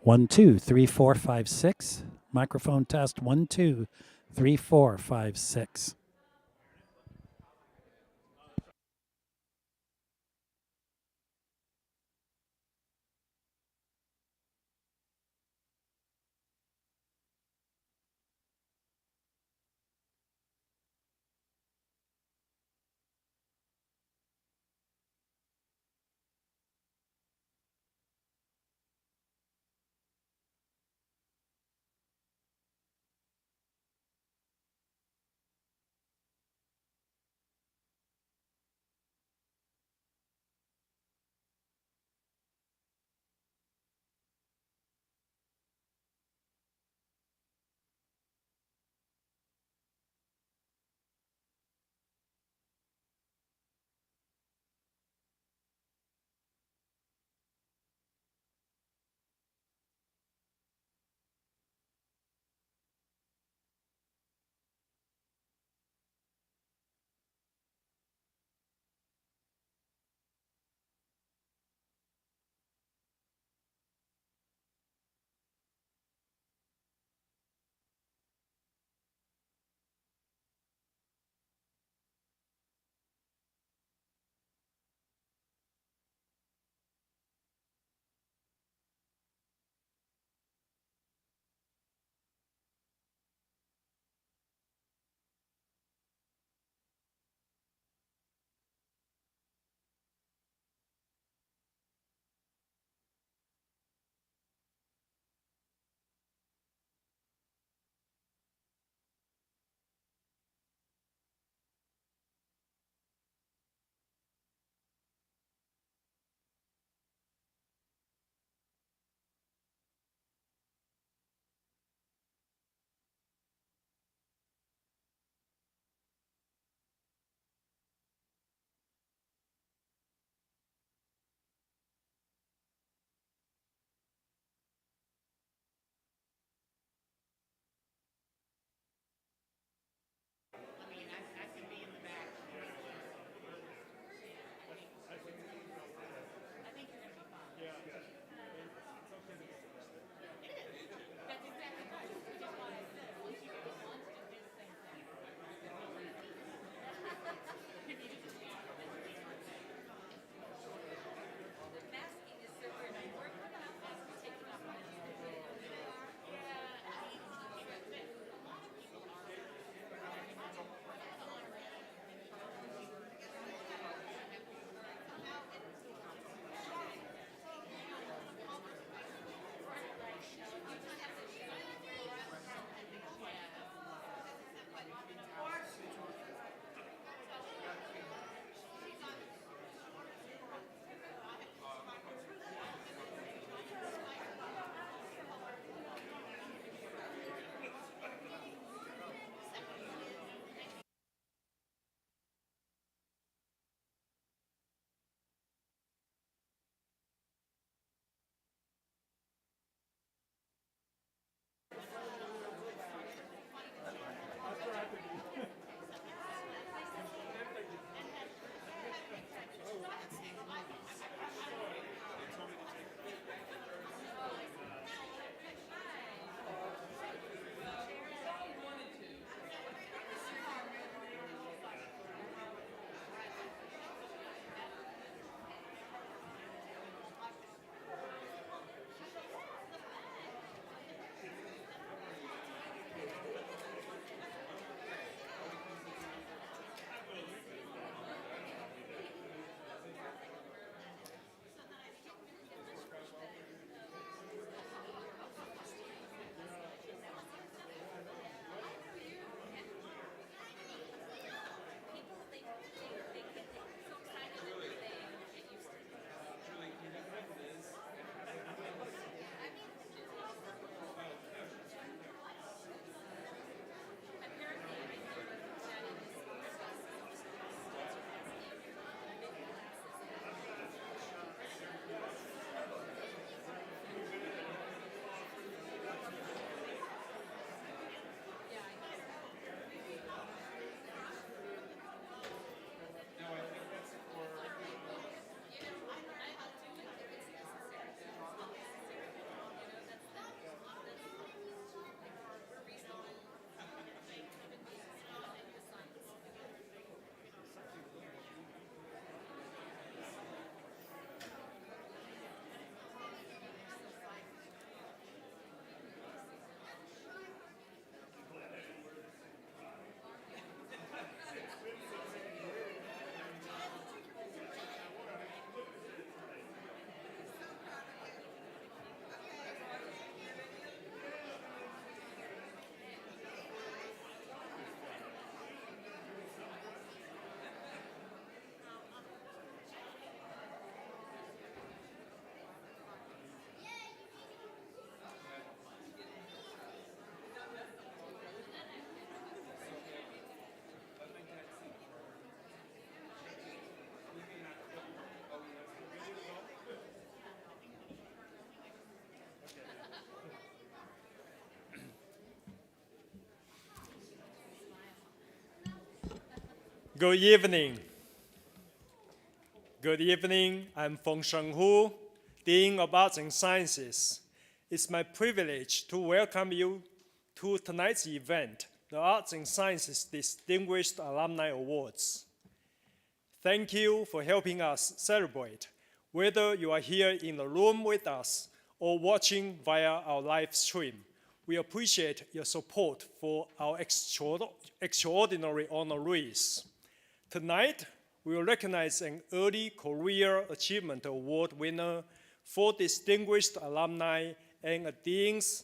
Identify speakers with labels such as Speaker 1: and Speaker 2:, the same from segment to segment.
Speaker 1: 1, 2, 3, 4, 5, 6. Microphone test. 1, 2, 3, 4, 5, 6.
Speaker 2: Good evening. Good evening. I'm Feng-Sheng Hu, Dean of Arts and Sciences. It's my privilege to welcome you to tonight's event, the Arts and Sciences Distinguished Alumni Awards. Thank you for helping us celebrate, whether you are here in the room with us or watching via our live stream. We appreciate your support for our extraordinary honorees. Tonight, we will recognize an Early Career Achievement Award winner, 4 distinguished alumni, and a Dean's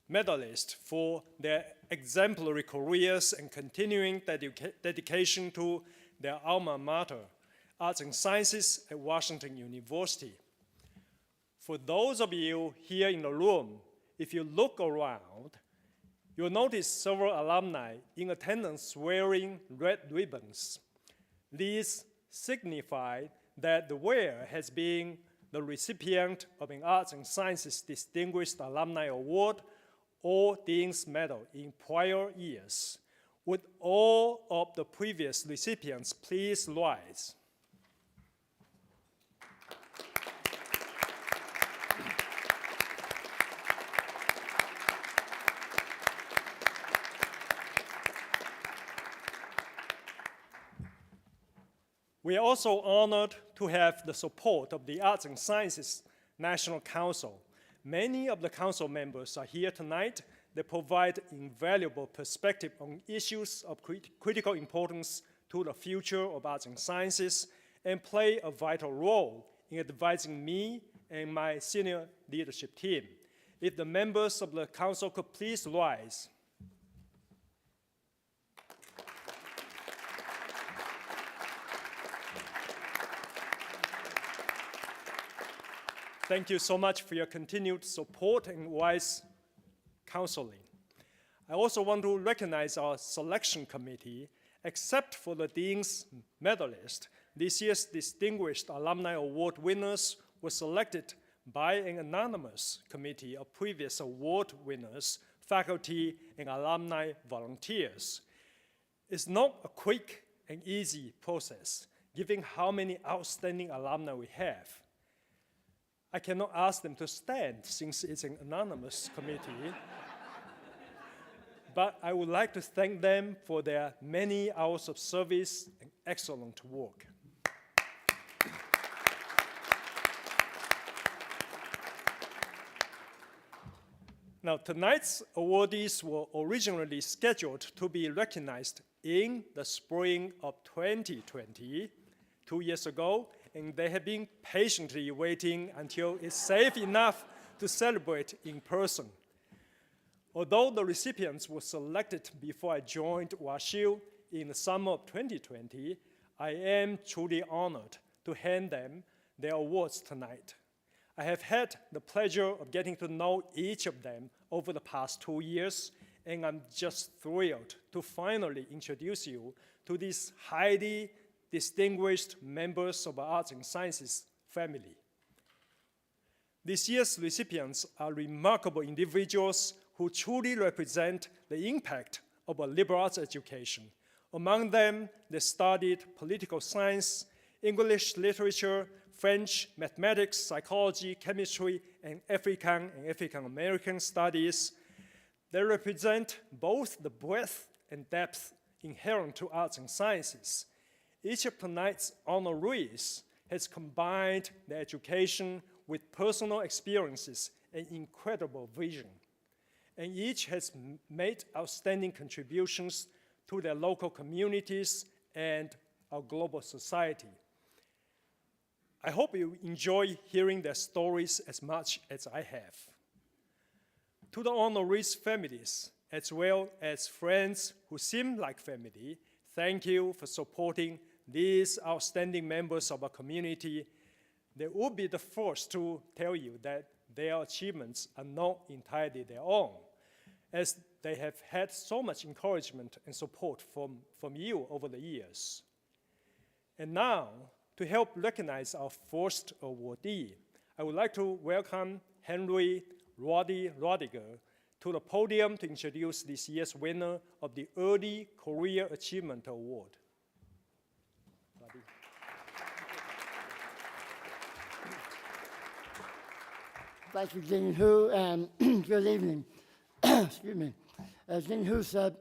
Speaker 2: Medalist for their exemplary careers and continuing dedication to their alma mater, Arts and Sciences at Washington University. For those of you here in the room, if you look around, you'll notice several alumni in attendance wearing red ribbons. These signify that the wearer has been the recipient of an Arts and Sciences Distinguished Alumni Award or Dean's Medal in prior years. Would all of the previous recipients please rise? We are also honored to have the support of the Arts and Sciences National Council. Many of the council members are here tonight. They provide invaluable perspective on issues of critical importance to the future of arts and sciences and play a vital role in advising me and my senior leadership team. If the members of the council could please rise. Thank you so much for your continued support and wise counseling. I also want to recognize our selection committee. Except for the Dean's Medalist, this year's Distinguished Alumni Award winners were selected by an anonymous committee of previous award winners, faculty, and alumni volunteers. It's not a quick and easy process, given how many outstanding alumni we have. I cannot ask them to stand since it's an anonymous committee. But I would like to thank them for their many hours of service and excellent work. Now, tonight's awardees were originally scheduled to be recognized in the spring of 2020, 2 years ago, and they have been patiently waiting until it's safe enough to celebrate in person. Although the recipients were selected before I joined WashU in the summer of 2020, I am truly honored to hand them their awards tonight. I have had the pleasure of getting to know each of them over the past 2 years, and I'm just thrilled to finally introduce you to these highly distinguished members of our Arts and Sciences family. This year's recipients are remarkable individuals who truly represent the impact of a liberal arts education. Among them, they studied political science, English literature, French, mathematics, psychology, chemistry, and African American studies. They represent both the breadth and depth inherent to arts and sciences. Each of tonight's honorees has combined their education with personal experiences and incredible vision. And each has made outstanding contributions to their local communities and our global society. I hope you enjoy hearing their stories as much as I have. To the honorees' families, as well as friends who seem like family, thank you for supporting these outstanding members of our community. They would be the first to tell you that their achievements are not entirely their own, as they have had so much encouragement and support from you over the years. And now, to help recognize our first awardee, I would like to welcome Henry Roddy Rodiger to the podium to introduce this year's winner of the Early Career Achievement Award.
Speaker 3: Thank you, Dean Hu, and good evening. Excuse me. As Dean Hu said,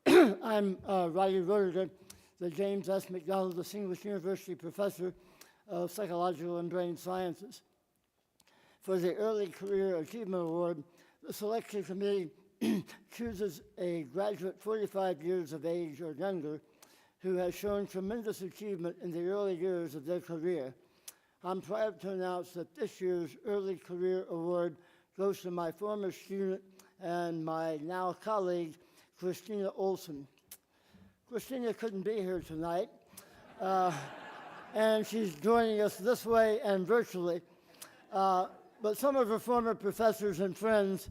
Speaker 3: I'm Roddy Roediger, the James S. McDonald Distinguished University Professor of Psychological and Brain Sciences. For the Early Career Achievement Award, the selection committee chooses a graduate 45 years of age or younger who has shown tremendous achievement in the early years of their career. I'm proud to announce that this year's Early Career Award goes to my former student and my now colleague, Christina Olsen. Christina couldn't be here tonight, and she's joining us this way and virtually. But some of her former professors and friends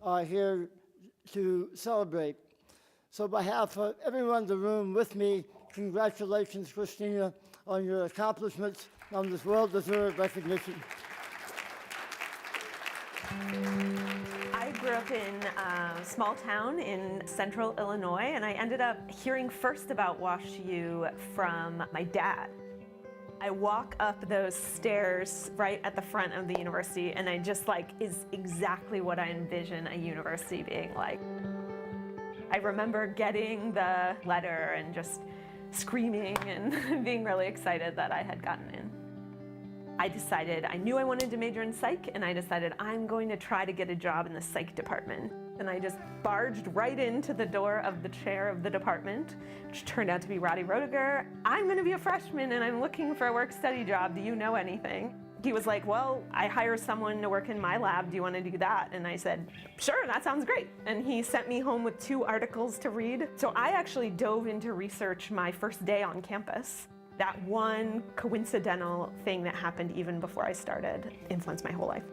Speaker 3: are here to celebrate. So on behalf of everyone in the room with me, congratulations, Christina, on your accomplishments on this well-deserved recognition.
Speaker 4: I grew up in a small town in central Illinois, and I ended up hearing first about WashU from my dad. I walk up those stairs right at the front of the university, and I just is exactly what I envision a university being like. I remember getting the letter and just screaming and being really excited that I had gotten in. I knew I wanted to major in psych, and I decided I'm going to try to get a job in the psych department. And I just barged right into the door of the chair of the department, which turned out to be Roddy Roediger. I'm going to be a freshman, and I'm looking for a work-study job. Do you know anything? He was like, well, I hire someone to work in my lab. Do you want to do that? And I said, sure, that sounds great. And he sent me home with 2 articles to read. So I actually dove into research my first day on campus. That one coincidental thing that happened even before I started influenced my whole life.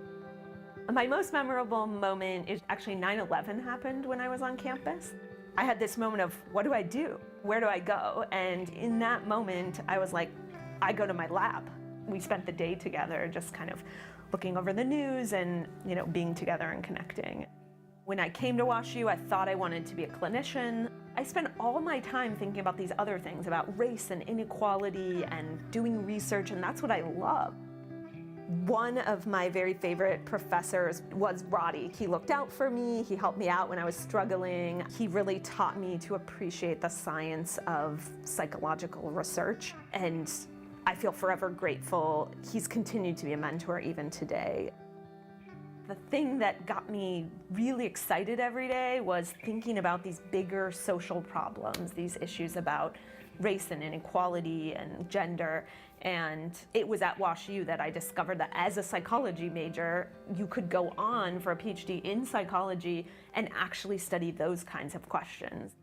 Speaker 4: My most memorable moment is actually 9/11 happened when I was on campus. I had this moment of, what do I do? Where do I go? And in that moment, I was like, I go to my lab. We spent the day together just kind of looking over the news and being together and connecting. When I came to WashU, I thought I wanted to be a clinician. I spent all my time thinking about these other things, about race and inequality and doing research, and that's what I love. One of my very favorite professors was Roddy. He looked out for me, he helped me out when I was struggling. He really taught me to appreciate the science of psychological research, and I feel forever grateful. He's continued to be a mentor even today. The thing that got me really excited every day was thinking about these bigger social problems, these issues about race and inequality and gender. And it was at WashU that I discovered that as a psychology major, you could go on for a PhD in psychology and actually study those kinds of questions.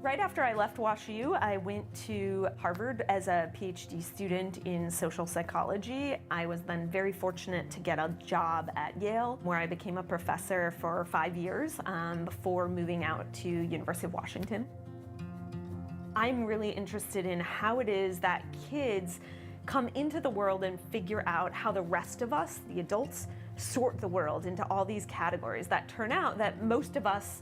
Speaker 4: Right after I left WashU, I went to Harvard as a PhD student in social psychology. I was then very fortunate to get a job at Yale, where I became a professor for 5 years before moving out to University of Washington. I'm really interested in how it is that kids come into the world and figure out how the rest of us, the adults, sort the world into all these categories that turn out that most of us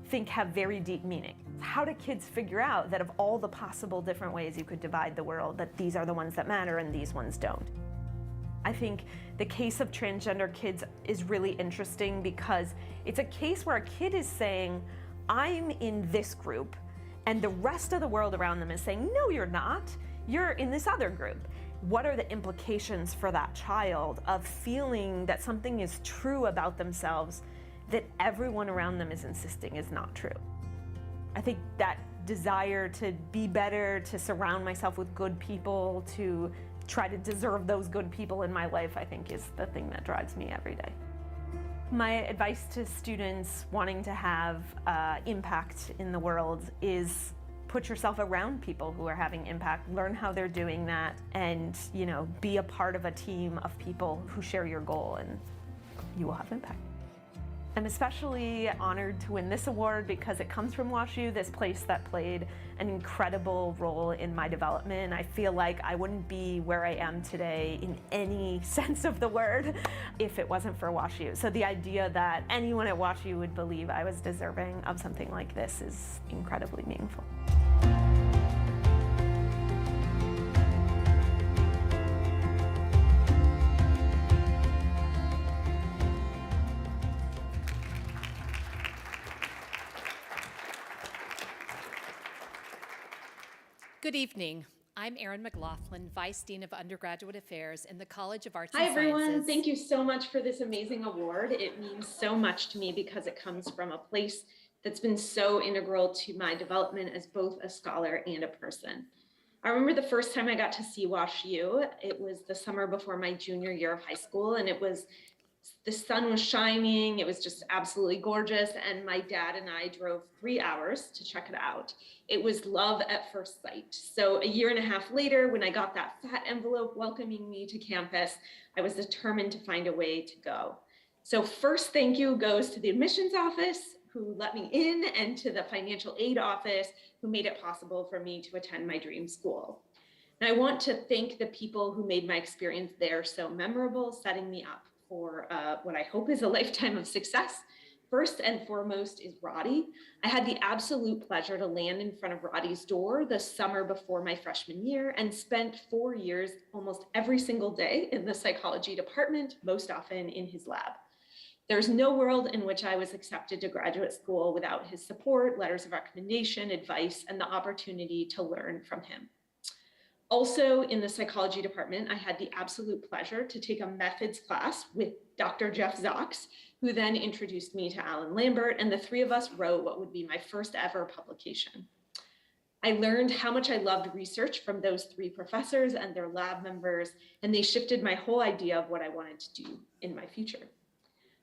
Speaker 4: think have very deep meaning. How do kids figure out that of all the possible different ways you could divide the world, that these are the ones that matter and these ones don't? I think the case of transgender kids is really interesting because it's a case where a kid is saying, I'm in this group, and the rest of the world around them is saying, no, you're not. You're in this other group. What are the implications for that child of feeling that something is true about themselves that everyone around them is insisting is not true? I think that desire to be better, to surround myself with good people, to try to deserve those good people in my life, I think is the thing that drives me every day. My advice to students wanting to have impact in the world is put yourself around people who are having impact, learn how they're doing that, and be a part of a team of people who share your goal, and you will have impact. I'm especially honored to win this award because it comes from WashU, this place that played an incredible role in my development. I feel like I wouldn't be where I am today in any sense of the word if it wasn't for WashU. So the idea that anyone at WashU would believe I was deserving of something like this is incredibly meaningful.
Speaker 5: Good evening. I'm Erin Mclaughlin, Vice Dean of Undergraduate Affairs in the College of Arts
Speaker 6: Hi,
Speaker 5: and Sciences.
Speaker 6: everyone. Thank you so much for this amazing award. It means so much to me because it comes from a place that's been so integral to my development as both a scholar and a person. I remember the first time I got to see Wash U. It was the summer before my junior year of high school, and the sun was shining. It was just absolutely gorgeous. And my dad and I drove 3 hours to check it out. It was love at first sight. So a year and a half later, when I got that fat envelope welcoming me to campus, I was determined to find a way to go. So first thank you goes to the admissions office who let me in, and to the financial aid office who made it possible for me to attend my dream school. And I want to thank the people who made my experience there so memorable, setting me up for what I hope is a lifetime of success. First and foremost is Roddy. I had the absolute pleasure to land in front of Roddy's door the summer before my freshman year and spent 4 years almost every single day in the psychology department, most often in his lab. There's no world in which I was accepted to graduate school without his support, letters of recommendation, advice, and the opportunity to learn from him. Also in the psychology department, I had the absolute pleasure to take a methods class with Dr. Jeff Zox, who then introduced me to Alan Lambert, and the three of us wrote what would be my first ever publication. I learned how much I loved research from those three professors and their lab members, and they shifted my whole idea of what I wanted to do in my future.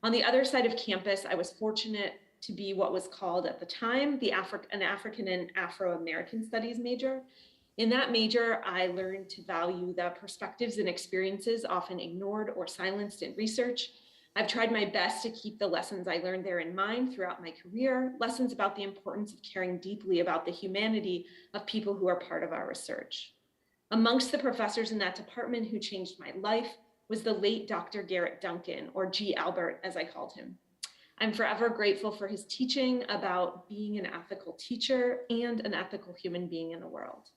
Speaker 6: On the other side of campus, I was fortunate to be what was called at the time an African and Afro-American Studies major. In that major, I learned to value the perspectives and experiences often ignored or silenced in research. I've tried my best to keep the lessons I learned there in mind throughout my career, lessons about the importance of caring deeply about the humanity of people who are part of our research. Amongst the professors in that department who changed my life was the late Dr. Garrett Duncan, or G. Albert, as I called him. I'm forever grateful for his teaching about being an ethical teacher and an ethical human being in the world.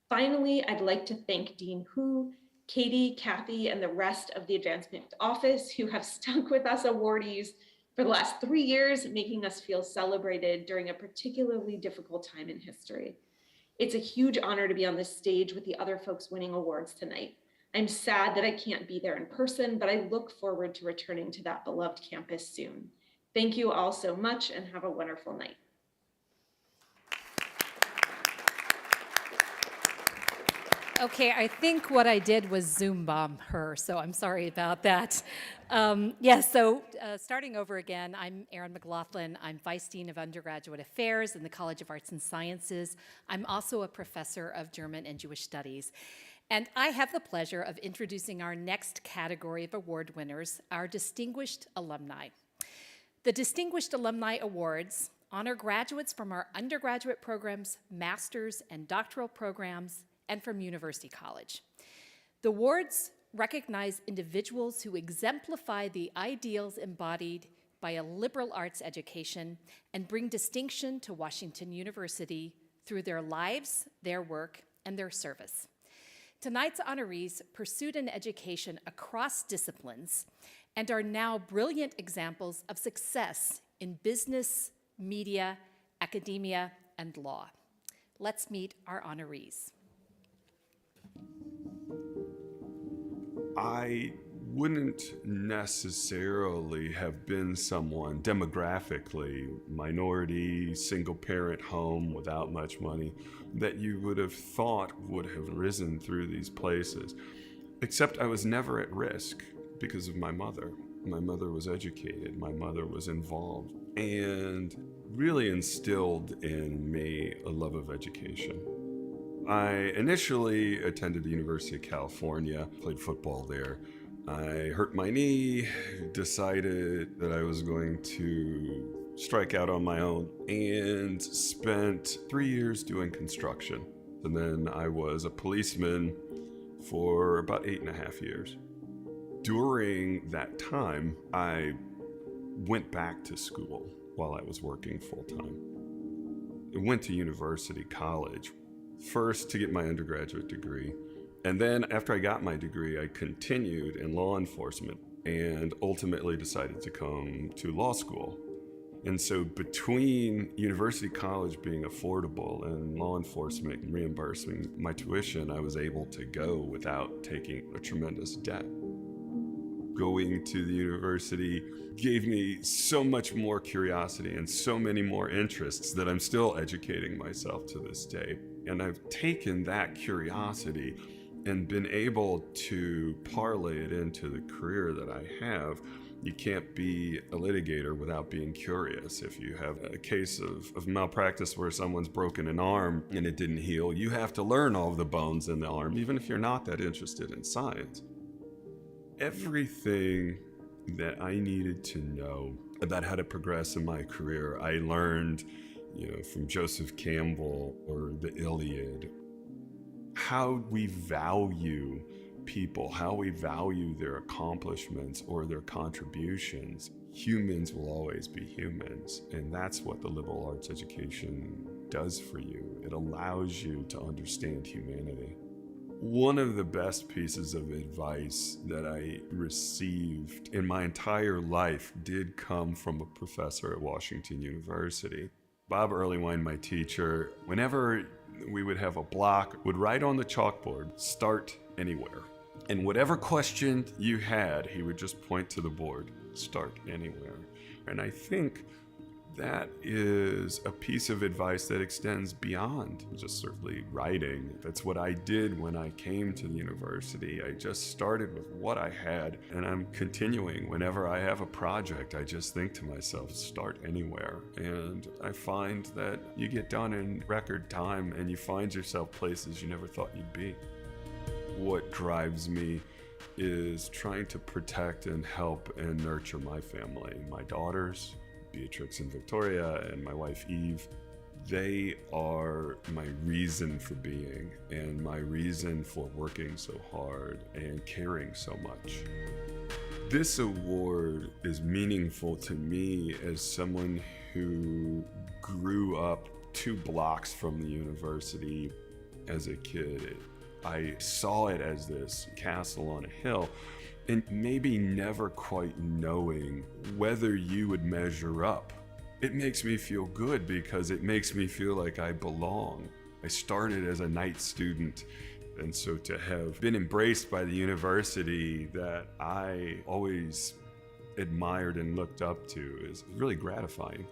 Speaker 6: Finally, I'd like to thank Dean Hu, Katie, Kathy, and the rest of the Advancement Office who have stuck with us awardees for the last 3 years, making us feel celebrated during a particularly difficult time in history. It's a huge honor to be on this stage with the other folks winning awards tonight. I'm sad that I can't be there in person, but I look forward to returning to that beloved campus soon. Thank you all so much and have a wonderful night.
Speaker 5: Okay, I think what I did was Zoom bomb her, so I'm sorry about that. Starting over again, I'm Erin Mclaughlin. I'm Vice Dean of Undergraduate Affairs in the College of Arts and Sciences. I'm also a professor of German and Jewish Studies. And I have the pleasure of introducing our next category of award winners, our Distinguished Alumni. The Distinguished Alumni Awards honor graduates from our undergraduate programs, master's and doctoral programs, and from University College. The awards recognize individuals who exemplify the ideals embodied by a liberal arts education and bring distinction to Washington University through their lives, their work, and their service. Tonight's honorees pursued an education across disciplines and are now brilliant examples of success in business, media, academia, and law. Let's meet our honorees.
Speaker 7: I wouldn't necessarily have been someone demographically minority, single parent home without much money that you would have thought would have risen through these places. Except I was never at risk because of my mother. My mother was educated, my mother was involved, and really instilled in me a love of education. I initially attended the University of California, played football there. I hurt my knee, decided that I was going to strike out on my own, and spent 3 years doing construction. And then I was a policeman for about 8.5 years. During that time, I went back to school while I was working full-time. I went to university, college, first to get my undergraduate degree. And then after I got my degree, I continued in law enforcement and ultimately decided to come to law school. And so between University College being affordable and law enforcement reimbursing my tuition, I was able to go without taking a tremendous debt. Going to the university gave me so much more curiosity and so many more interests that I'm still educating myself to this day. And I've taken that curiosity and been able to parlay it into the career that I have. You can't be a litigator without being curious. If you have a case of malpractice where someone's broken an arm and it didn't heal, you have to learn all of the bones in the arm, even if you're not that interested in science. Everything that I needed to know about how to progress in my career, I learned, from Joseph Campbell or the Iliad. How we value people, how we value their accomplishments or their contributions. Humans will always be humans, and that's what the liberal arts education does for you. It allows you to understand humanity. One of the best pieces of advice that I received in my entire life did come from a professor at Washington University. Bob Earlywine, my teacher, whenever we would have a block, would write on the chalkboard, "Start anywhere." And whatever question you had, he would just point to the board, "Start anywhere." And I think that is a piece of advice that extends beyond just certainly writing. That's what I did when I came to the university. I just started with what I had, and I'm continuing. Whenever I have a project, I just think to myself, start anywhere. And I find that you get done in record time, and you find yourself places you never thought you'd be. What drives me is trying to protect and help and nurture my family, my daughters, Beatrix and Victoria, and my wife Eve. They are my reason for being and my reason for working so hard and caring so much. This award is meaningful to me as someone who grew up 2 blocks from the university as a kid. I saw it as this castle on a hill, and maybe never quite knowing whether you would measure up. It makes me feel good because it makes me feel like I belong. I started as a night student, and so to have been embraced by the university that I always admired and looked up to is really gratifying.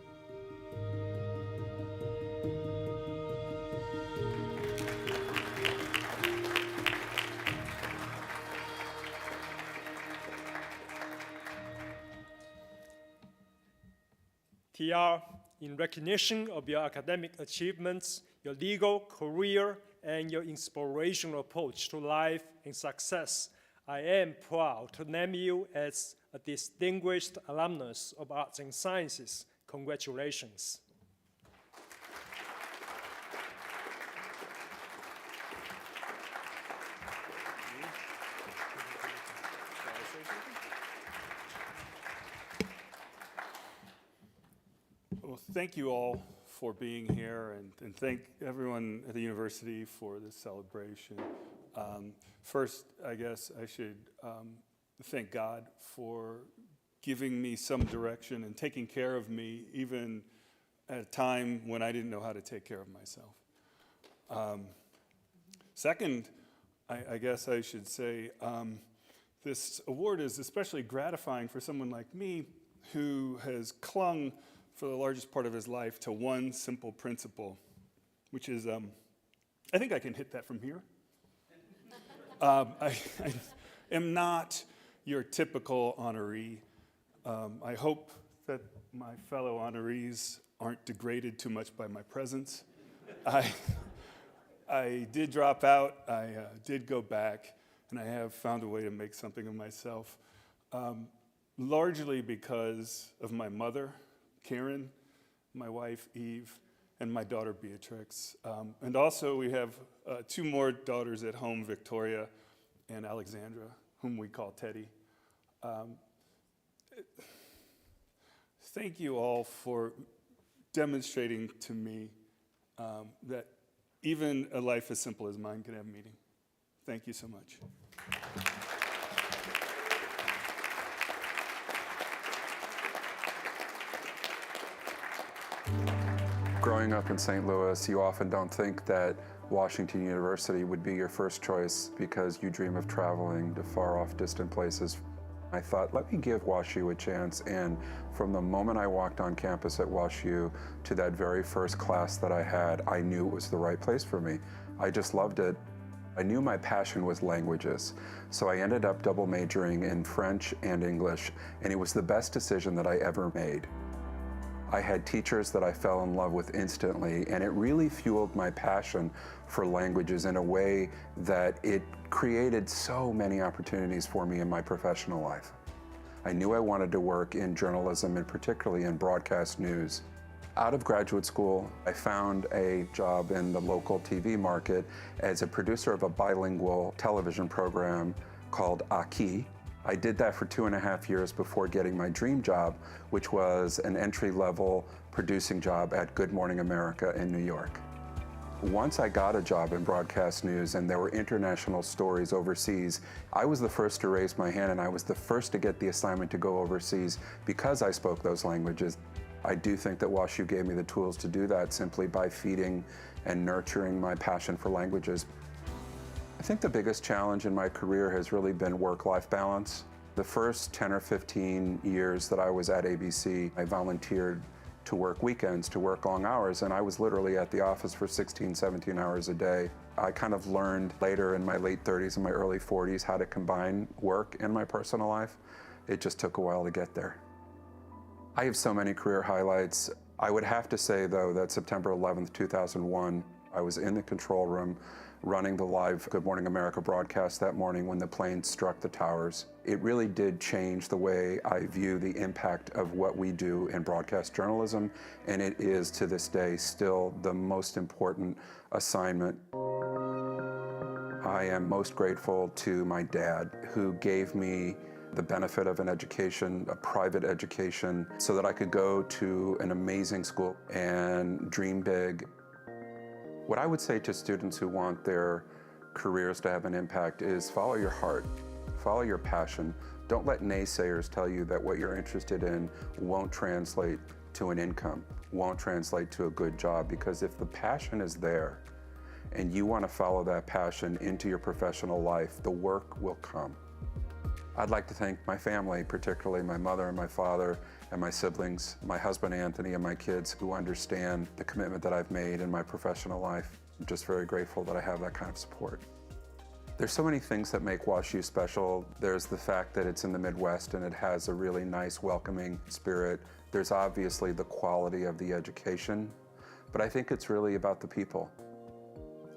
Speaker 2: TR, in recognition of your academic achievements, your legal career, and your inspirational approach to life and success, I am proud to name you as a distinguished alumnus of Arts and Sciences. Congratulations.
Speaker 8: Well, thank you all for being here, and thank everyone at the university for this celebration. First, I guess I should thank God for giving me some direction and taking care of me, even at a time when I didn't know how to take care of myself. Second, I guess I should say, this award is especially gratifying for someone like me who has clung for the largest part of his life to one simple principle, which is, I think I can hit that from here. I am not your typical honoree. I hope that my fellow honorees aren't degraded too much by my presence. I did drop out, I did go back, and I have found a way to make something of myself, largely because of my mother, Karen, my wife Eve, and my daughter Beatrix. And also we have 2 more daughters at home, Victoria and Alexandra, whom we call Teddy. Thank you all for demonstrating to me that even a life as simple as mine can have meaning. Thank you so much.
Speaker 9: Growing up in St. Louis, you often don't think that Washington University would be your first choice because you dream of traveling to far-off, distant places. I thought, let me give WashU a chance, and from the moment I walked on campus at WashU to that very first class that I had, I knew it was the right place for me. I just loved it. I knew my passion was languages, so I ended up double majoring in French and English, and it was the best decision that I ever made. I had teachers that I fell in love with instantly, and it really fueled my passion for languages in a way that it created so many opportunities for me in my professional life. I knew I wanted to work in journalism, and particularly in broadcast news. Out of graduate school, I found a job in the local TV market as a producer of a bilingual television program called Aki. I did that for 2.5 years before getting my dream job, which was an entry-level producing job at Good Morning America in New York. Once I got a job in broadcast news and there were international stories overseas, I was the first to raise my hand, and I was the first to get the assignment to go overseas because I spoke those languages. I do think that WashU gave me the tools to do that simply by feeding and nurturing my passion for languages. I think the biggest challenge in my career has really been work-life balance. The first 10 or 15 years that I was at ABC, I volunteered to work weekends, to work long hours, and I was literally at the office for 16, 17 hours a day. I kind of learned later in my late 30s and my early 40s how to combine work and my personal life. It just took a while to get there. I have so many career highlights. I would have to say, though, that September 11th, 2001, I was in the control room running the live Good Morning America broadcast that morning when the plane struck the towers. It really did change the way I view the impact of what we do in broadcast journalism, and it is to this day still the most important assignment. I am most grateful to my dad, who gave me the benefit of an education, a private education, so that I could go to an amazing school and dream big. What I would say to students who want their careers to have an impact is follow your heart, follow your passion. Don't let naysayers tell you that what you're interested in won't translate to an income, won't translate to a good job, because if the passion is there and you want to follow that passion into your professional life, the work will come. I'd like to thank my family, particularly my mother and my father and my siblings, my husband Anthony, and my kids, who understand the commitment that I've made in my professional life. I'm just very grateful that I have that kind of support. There's so many things that make WashU special. There's the fact that it's in the Midwest and it has a really nice, welcoming spirit. There's obviously the quality of the education, but I think it's really about the people.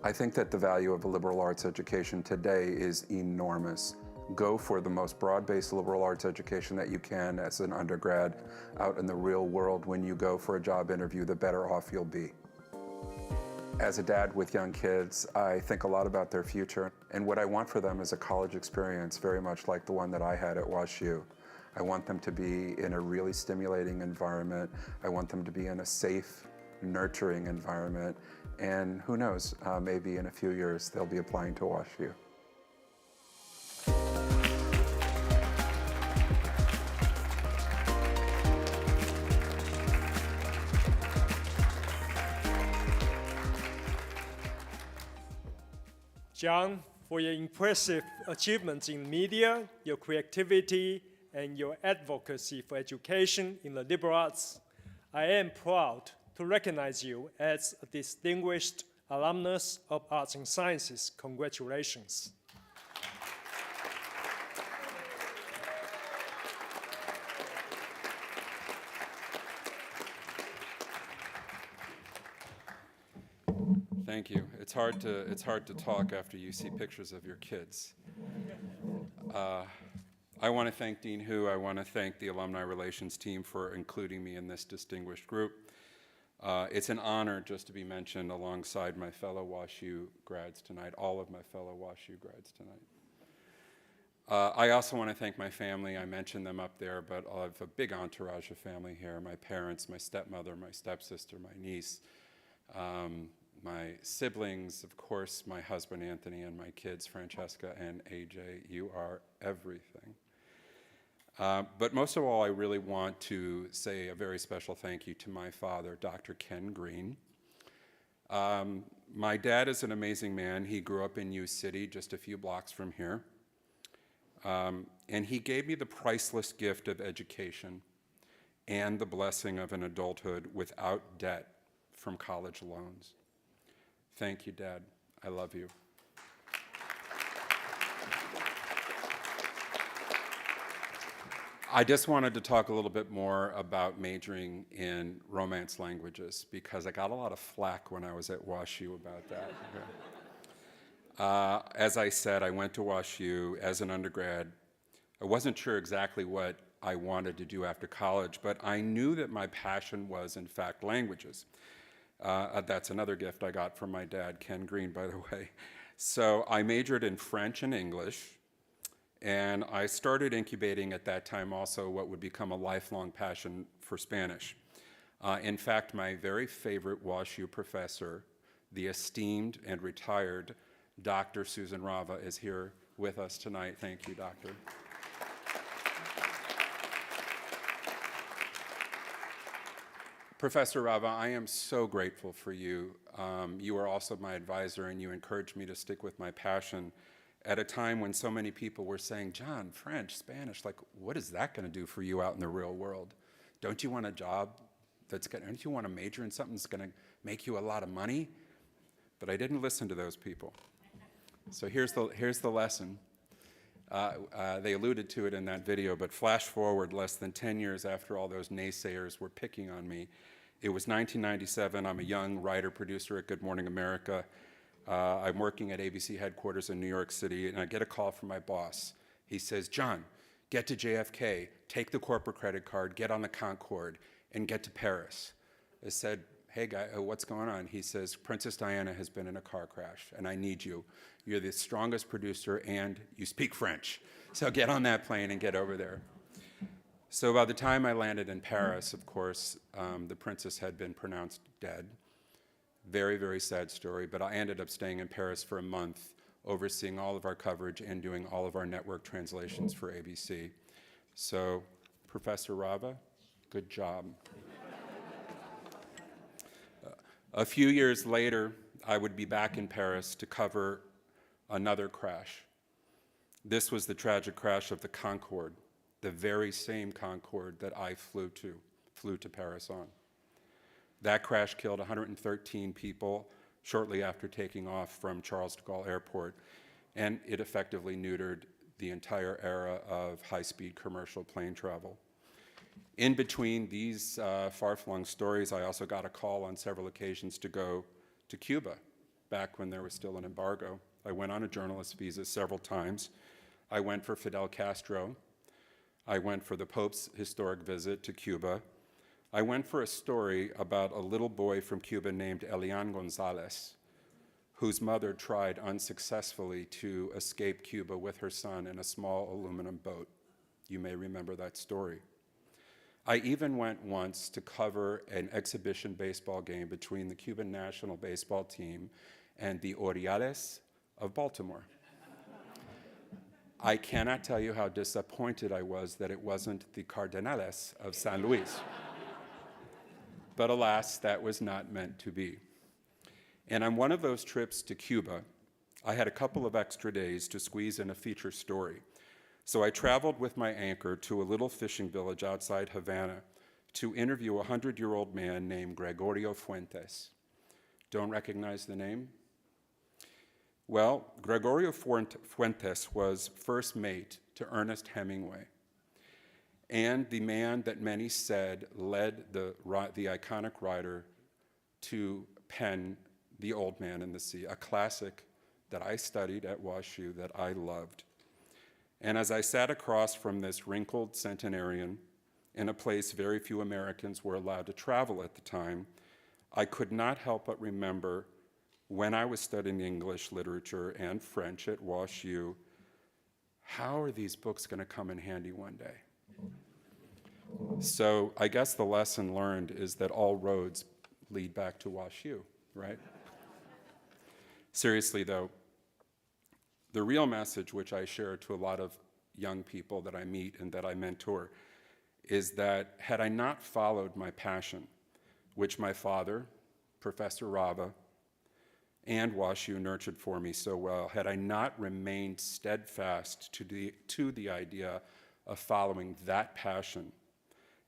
Speaker 9: I think that the value of a liberal arts education today is enormous. Go for the most broad-based liberal arts education that you can as an undergrad. Out in the real world, when you go for a job interview, the better off you'll be. As a dad with young kids, I think a lot about their future, and what I want for them is a college experience very much like the one that I had at WashU. I want them to be in a really stimulating environment. I want them to be in a safe, nurturing environment, and who knows, maybe in a few years they'll be applying to WashU.
Speaker 2: John, for your impressive achievements in media, your creativity, and your advocacy for education in the liberal arts, I am proud to recognize you as a distinguished alumnus of Arts and Sciences. Congratulations.
Speaker 9: Thank you. It's hard to talk after you see pictures of your kids. I want to thank Dean Hu. I want to thank the Alumni Relations team for including me in this distinguished group. It's an honor just to be mentioned alongside my fellow WashU grads tonight, all of my fellow WashU grads tonight. I also want to thank my family. I mentioned them up there, but I have a big entourage of family here. My parents, my stepmother, my stepsister, my niece, my siblings, of course, my husband Anthony, and my kids Francesca and AJ. You are everything. But most of all, I really want to say a very special thank you to my father, Dr. Ken Green. My dad is an amazing man. He grew up in U City, just a few blocks from here. And he gave me the priceless gift of education and the blessing of an adulthood without debt from college loans. Thank you, Dad. I love you. I just wanted to talk a little bit more about majoring in Romance languages because I got a lot of flack when I was at WashU about that. As I said, I went to WashU as an undergrad. I wasn't sure exactly what I wanted to do after college, but I knew that my passion was, in fact, languages. That's another gift I got from my dad, Ken Green, by the way. So I majored in French and English, and I started incubating at that time also what would become a lifelong passion for Spanish. In fact, my very favorite WashU professor, the esteemed and retired Dr. Susan Rava, is here with us tonight. Thank you, Doctor. Professor Rava, I am so grateful for you. You are also my advisor, and you encouraged me to stick with my passion at a time when so many people were saying, John, French, Spanish, like, what is that going to do for you out in the real world? Don't you want a job don't you want to major in something that's going to make you a lot of money? But I didn't listen to those people. So here's the lesson. They alluded to it in that video, but flash forward less than 10 years after all those naysayers were picking on me. It was 1997. I'm a young writer-producer at Good Morning America. I'm working at ABC headquarters in New York City, and I get a call from my boss. He says, John, get to JFK, take the corporate credit card, get on the Concorde, and get to Paris. I said, hey, guy, what's going on? He says, Princess Diana has been in a car crash, and I need you. You're the strongest producer, and you speak French. So get on that plane and get over there. So by the time I landed in Paris, of course, the princess had been pronounced dead. Very, very sad story, but I ended up staying in Paris for a month, overseeing all of our coverage and doing all of our network translations for ABC. So, Professor Rava, good job. A few years later, I would be back in Paris to cover another crash. This was the tragic crash of the Concorde, the very same Concorde that I flew to Paris on. That crash killed 113 people shortly after taking off from Charles de Gaulle Airport, and it effectively neutered the entire era of high-speed commercial plane travel. In between these far-flung stories, I also got a call on several occasions to go to Cuba, back when there was still an embargo. I went on a journalist visa several times. I went for Fidel Castro. I went for the Pope's historic visit to Cuba. I went for a story about a little boy from Cuba named Elian Gonzalez, whose mother tried unsuccessfully to escape Cuba with her son in a small aluminum boat. You may remember that story. I even went once to cover an exhibition baseball game between the Cuban national baseball team and the Orioles of Baltimore. I cannot tell you how disappointed I was that it wasn't the Cardenales of San Luis. But alas, that was not meant to be. And on one of those trips to Cuba, I had a couple of extra days to squeeze in a feature story. So I traveled with my anchor to a little fishing village outside Havana to interview a 100-year-old man named Gregorio Fuentes. Don't recognize the name? Well, Gregorio Fuentes was first mate to Ernest Hemingway, and the man that many said led the iconic writer to pen The Old Man and the Sea, a classic that I studied at WashU that I loved. And as I sat across from this wrinkled centenarian in a place very few Americans were allowed to travel at the time, I could not help but remember when I was studying English literature and French at WashU, how are these books going to come in handy one day? So I guess the lesson learned is that all roads lead back to WashU, right? Seriously though, the real message which I share to a lot of young people that I meet and that I mentor is that had I not followed my passion, which my father, Professor Rava, and WashU nurtured for me so well had I not remained steadfast to the idea of following that passion,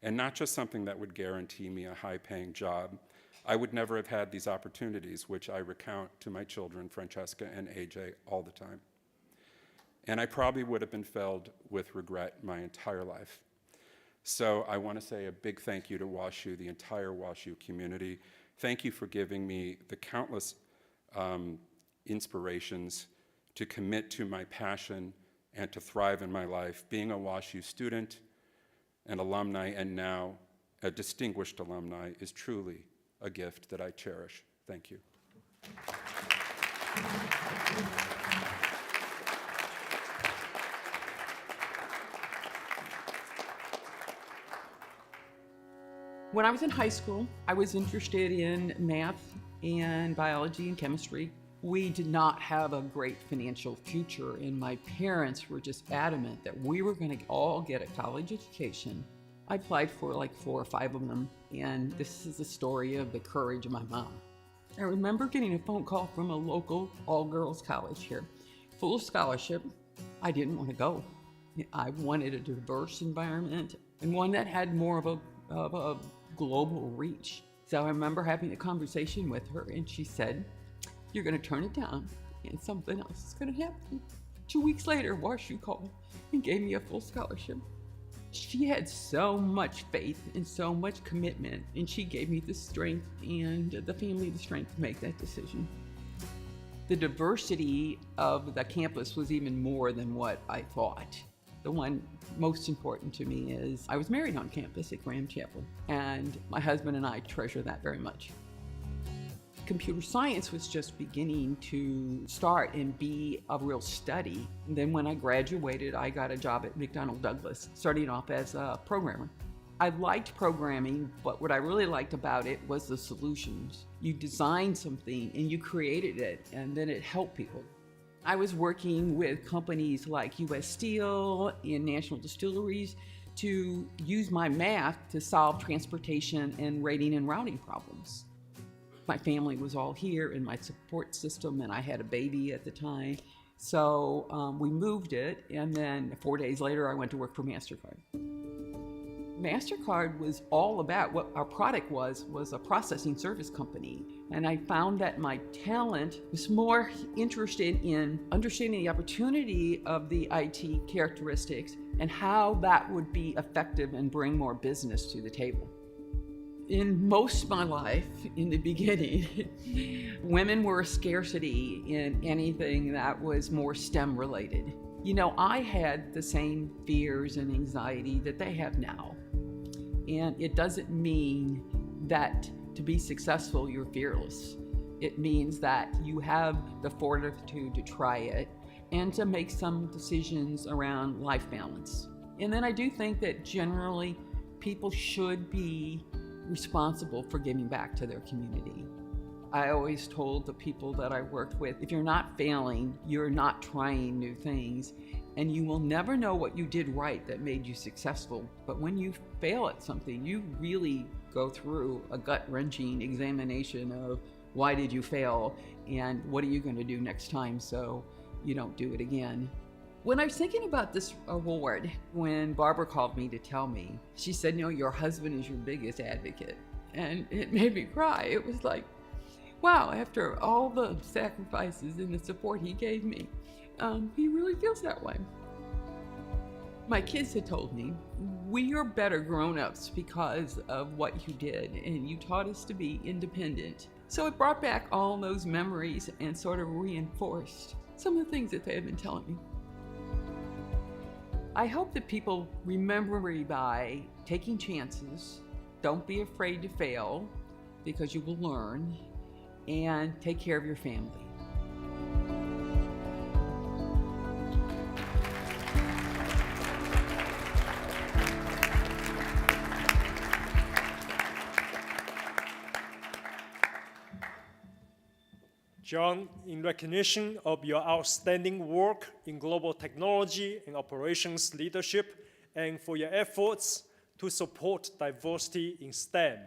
Speaker 9: and not just something that would guarantee me a high-paying job, I would never have had these opportunities, which I recount to my children, Francesca and AJ, all the time. And I probably would have been filled with regret my entire life. So I want to say a big thank you to WashU, the entire WashU community. Thank you for giving me the countless inspirations to commit to my passion and to thrive in my life. Being a WashU student, an alumni, and now a distinguished alumni is truly a gift that I cherish. Thank you.
Speaker 10: When I was in high school, I was interested in math and biology and chemistry. We did not have a great financial future, and my parents were just adamant that we were going to all get a college education. I applied for like 4 or 5 of them, and this is the story of the courage of my mom. I remember getting a phone call from a local all-girls college here, full of scholarship. I didn't want to go. I wanted a diverse environment and one that had more of a global reach. So I remember having a conversation with her, and she said, "You're going to turn it down and something else is going to happen." 2 weeks later, WashU called and gave me a full scholarship. She had so much faith and so much commitment, and she gave me the strength and the family the strength to make that decision. The diversity of the campus was even more than what I thought. The one most important to me is I was married on campus at Graham Chapel, and my husband and I treasure that very much. Computer science was just beginning to start and be a real study. And then when I graduated, I got a job at McDonnell Douglas, starting off as a programmer. I liked programming, but what I really liked about it was the solutions. You designed something and you created it, and then it helped people. I was working with companies like U.S. Steel and National Distilleries to use my math to solve transportation and rating and routing problems. My family was all here in my support system, and I had a baby at the time. So we moved it, and then 4 days later, I went to work for MasterCard. MasterCard was all about what our product was a processing service company. And I found that my talent was more interested in understanding the opportunity of the IT characteristics and how that would be effective and bring more business to the table. In most of my life, in the beginning, women were a scarcity in anything that was more STEM related. You know, I had the same fears and anxiety that they have now. And it doesn't mean that to be successful, you're fearless. It means that you have the fortitude to try it and to make some decisions around life balance. And then I do think that generally people should be responsible for giving back to their community. I always told the people that I worked with, if you're not failing, you're not trying new things, and you will never know what you did right that made you successful. But when you fail at something, you really go through a gut-wrenching examination of why did you fail and what are you going to do next time so you don't do it again. When I was thinking about this award, when Barbara called me to tell me, she said, "No, your husband is your biggest advocate." And it made me cry. It was like, wow, after all the sacrifices and the support he gave me, he really feels that way. My kids had told me, "We are better grown-ups because of what you did, and you taught us to be independent." So it brought back all those memories and sort of reinforced some of the things that they had been telling me. I hope that people remember me by taking chances, don't be afraid to fail because you will learn, and take care of your family.
Speaker 2: John, in recognition of your outstanding work in global technology and operations leadership, and for your efforts to support diversity in STEM,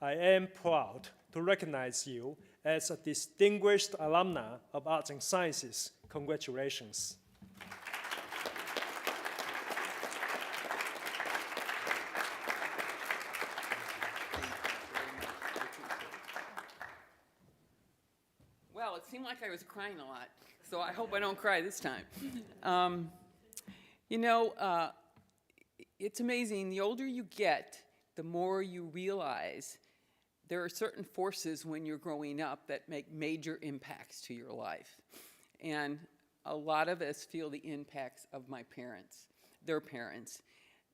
Speaker 2: I am proud to recognize you as a distinguished alumna of Arts and Sciences. Congratulations.
Speaker 10: Well, it seemed like I was crying a lot, so I hope I don't cry this time. It's amazing. The older you get, the more you realize there are certain forces when you're growing up that make major impacts to your life. And a lot of us feel the impacts of my parents, their parents.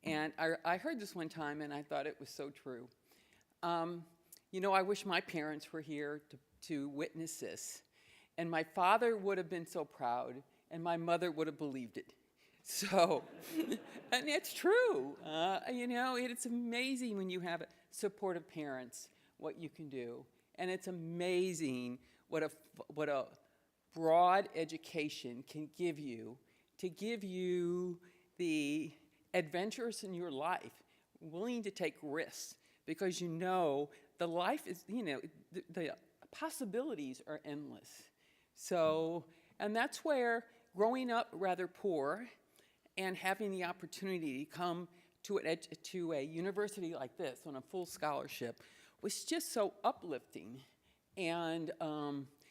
Speaker 10: And I heard this one time, and I thought it was so true. I wish my parents were here to witness this. And my father would have been so proud, and my mother would have believed it. So, and it's true. It's amazing when you have supportive parents, what you can do. And it's amazing what a broad education can give you, to give you the adventures in your life, willing to take risks, because the life is, the possibilities are endless. So, and that's where growing up rather poor and having the opportunity to come to a university like this on a full scholarship was just so uplifting. And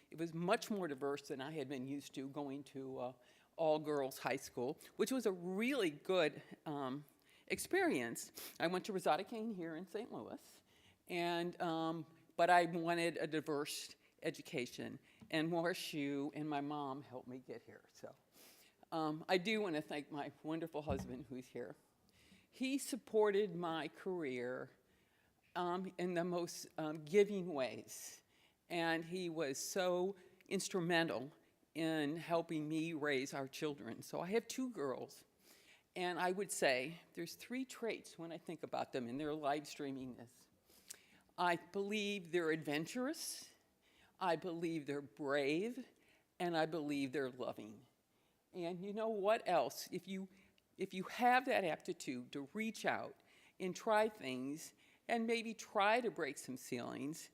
Speaker 10: it was much more diverse than I had been used to going to all-girls high school, which was a really good experience. I went to Rosada Kane here in St. Louis, and but I wanted a diverse education, and WashU and my mom helped me get here. So I do want to thank my wonderful husband who's here. He supported my career in the most giving ways, and he was so instrumental in helping me raise our children. So I have 2 girls, and I would say there's 3 traits when I think about them, and they're live streaming this. I believe they're adventurous, I believe they're brave, and I believe they're loving. And you know what else? If you have that aptitude to reach out and try things and maybe try to break some ceilings,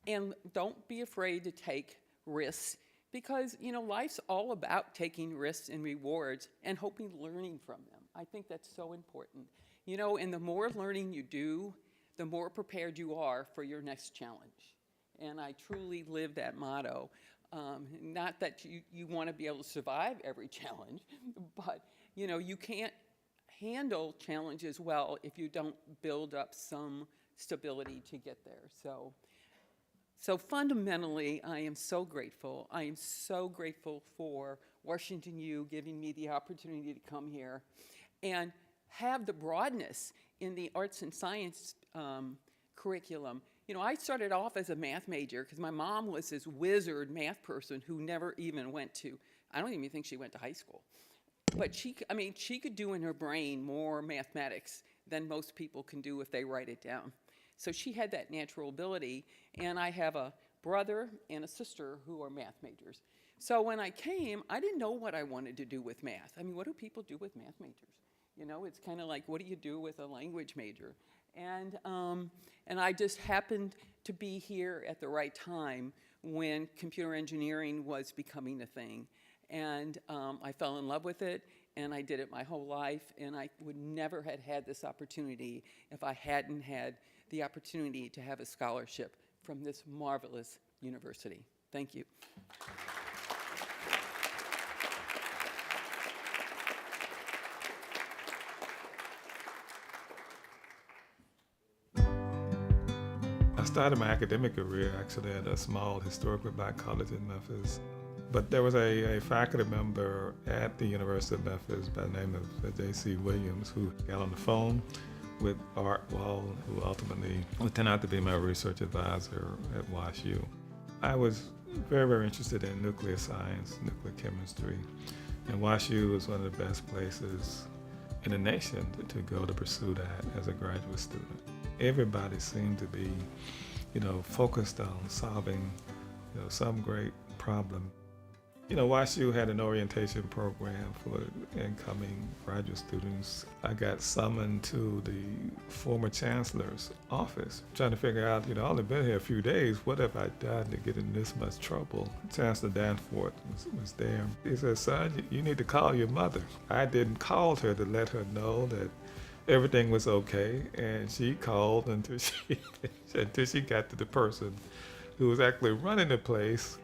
Speaker 10: and don't be afraid to take risks, because life's all about taking risks and rewards and hoping learning from them. I think that's so important. And the more learning you do, the more prepared you are for your next challenge. And I truly live that motto. Not that you want to be able to survive every challenge, but you can't handle challenges well if you don't build up some stability to get there. So fundamentally, I am so grateful. I am so grateful for Washington U giving me the opportunity to come here and have the broadness in the arts and science curriculum. I started off as a math major because my mom was this wizard math person who never even went to, I don't even think she went to high school. But she could do in her brain more mathematics than most people can do if they write it down. So she had that natural ability, and I have a brother and a sister who are math majors. So when I came, I didn't know what I wanted to do with math. What do people do with math majors? It's kind of like, what do you do with a language major? And I just happened to be here at the right time when computer engineering was becoming a thing. And I fell in love with it, and I did it my whole life, and I would never have had this opportunity if I hadn't had the opportunity to have a scholarship from this marvelous university. Thank you.
Speaker 11: I started my academic career actually at a small historically black college in Memphis. But there was a faculty member at the University of Memphis by the name of J.C. Williams who got on the phone with Art Wall, who ultimately would turn out to be my research advisor at WashU. I was very, very interested in nuclear science, nuclear chemistry, and WashU was one of the best places in the nation to go to pursue that as a graduate student. Everybody seemed to be, focused on solving, some great problem. You know, WashU had an orientation program for incoming graduate students. I got summoned to the former chancellor's office, trying to figure out, I've only been here a few days. What have I done to get in this much trouble? Chancellor Danforth was there. He said, son, you need to call your mother. I didn't call her to let her know that everything was okay, and she called until she got to the person who was actually running the place.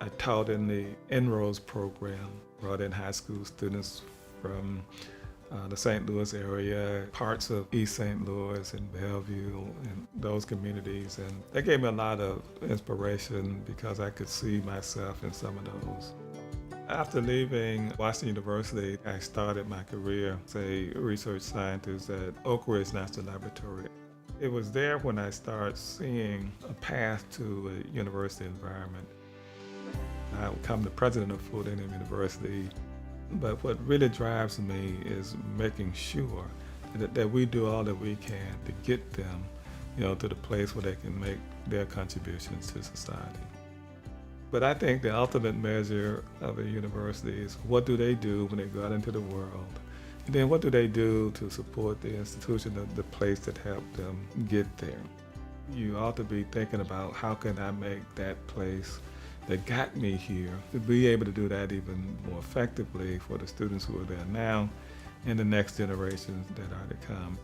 Speaker 11: I taught in the Inroads program, brought in high school students from the St. Louis area, parts of East St. Louis and Bellevue and those communities. And that gave me a lot of inspiration because I could see myself in some of those. After leaving Washington University, I started my career as a research scientist at Oak Ridge National Laboratory. It was there when I started seeing a path to a university environment. I become the president of Florida University, but what really drives me is making sure that we do all that we can to get them, to the place where they can make their contributions to society. But I think the ultimate measure of a university is what do they do when they go out into the world, and then what do they do to support the institution, the place that helped them get there. You ought to be thinking about how can I make that place that got me here, to be able to do that even more effectively for the students who are there now and the next generations that are to come.